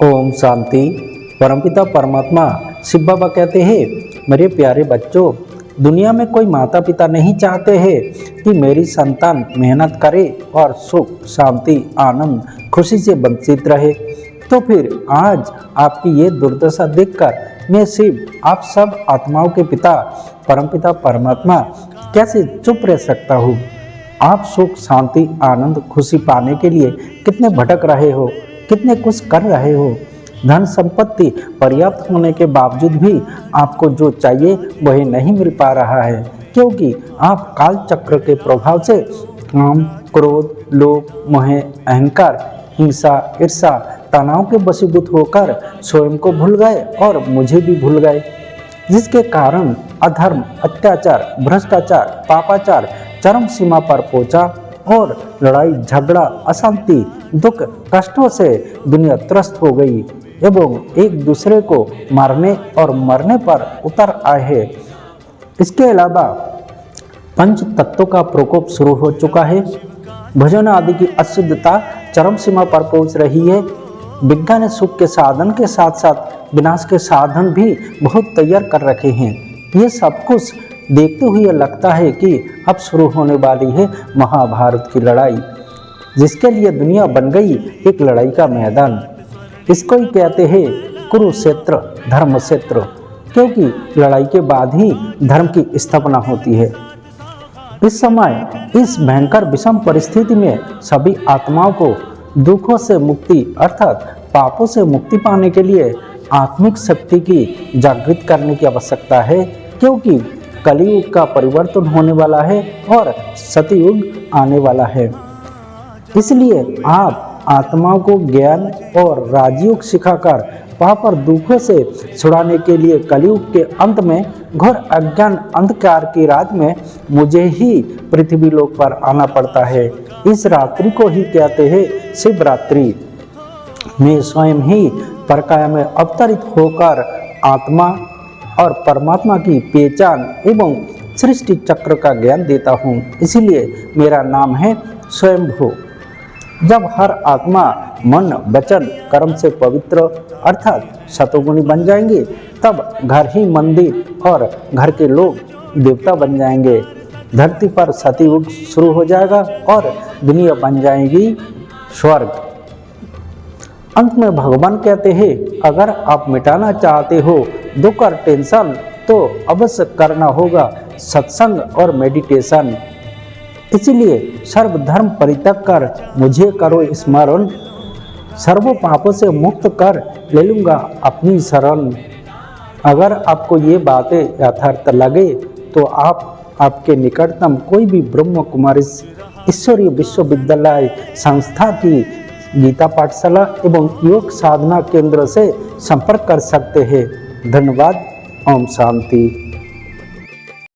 ओम शांति। परमपिता परमात्मा शिव बाबा कहते हैं, मेरे प्यारे बच्चों, दुनिया में कोई माता पिता नहीं चाहते हैं कि मेरी संतान मेहनत करे और सुख शांति आनंद खुशी से वंचित रहे। तो फिर आज आपकी ये दुर्दशा देखकर मैं शिव आप सब आत्माओं के पिता परमपिता परमात्मा कैसे चुप रह सकता हूँ। आप सुख शांति आनंद खुशी पाने के लिए कितने भटक रहे हो, कितने कुछ कर रहे हो। धन संपत्ति पर्याप्त होने के बावजूद भी आपको जो चाहिए वही नहीं मिल पा रहा है, क्योंकि आप काल चक्र के प्रभाव से काम क्रोध लोभ मोह अहंकार हिंसा ईर्षा तनाव के वशीभूत होकर स्वयं को भूल गए और मुझे भी भूल गए, जिसके कारण अधर्म अत्याचार भ्रष्टाचार पापाचार चरम सीमा पर पहुंचा और लड़ाई झगड़ा अशांति दुख कष्टों से दुनिया त्रस्त हो गई एवं एक दूसरे को मारने और मरने पर उतर आए हैं। इसके अलावा पंच तत्वों का प्रकोप शुरू हो चुका है। भोजन आदि की अशुद्धता चरम सीमा पर पहुंच रही है। विज्ञान ने सुख के साधन के साथ साथ विनाश के साधन भी बहुत तैयार कर रखे हैं। ये सब कुछ देखते हुए लगता है कि अब शुरू होने वाली है महाभारत की लड़ाई, जिसके लिए दुनिया बन गई एक लड़ाई का मैदान। इसको ही कहते हैं कुरुक्षेत्र धर्म क्षेत्र, क्योंकि लड़ाई के बाद ही धर्म की स्थापना होती है। इस समय इस भयंकर विषम परिस्थिति में सभी आत्माओं को दुखों से मुक्ति अर्थात पापों से मुक्ति पाने के लिए आत्मिक शक्ति की जागृत करने की आवश्यकता है, क्योंकि कलियुग का परिवर्तन होने वाला है और सतयुग आने वाला है। इसलिए आप आत्माओं को ज्ञान और राजयोग सिखाकर पाप और दुखों से छुड़ाने के लिए कलियुग के अंत में घोर अज्ञान अंधकार की रात में मुझे ही पृथ्वी लोक पर आना पड़ता है। इस रात्रि को ही कहते हैं शिवरात्रि। मैं स्वयं ही परकाया में अवतरित होकर आत्मा और परमात्मा की पहचान एवं सृष्टि चक्र का ज्ञान देता हूँ। इसीलिए मेरा नाम है स्वयंभू। जब हर आत्मा मन वचन कर्म से पवित्र अर्थात सतोगुणी बन जाएंगे, तब घर ही मंदिर और घर के लोग देवता बन जाएंगे। धरती पर सतयुग शुरू हो जाएगा और दुनिया बन जाएगी स्वर्ग। अंत में भगवान कहते हैं, अगर आप मिटाना चाहते हो दुख और टेंशन तो अवश्य करना होगा सत्संग और मेडिटेशन। इसलिए सर्वधर्म परित्याग कर मुझे करो स्मरण, सर्व पापों से मुक्त कर ले लूँगा अपनी शरण। अगर आपको ये बातें यथार्थ लगे तो आप आपके निकटतम कोई भी ब्रह्म कुमारी ईश्वरीय विश्वविद्यालय संस्था की गीता पाठशाला एवं योग साधना केंद्र से संपर्क कर सकते हैं। धन्यवाद। ओम शांति।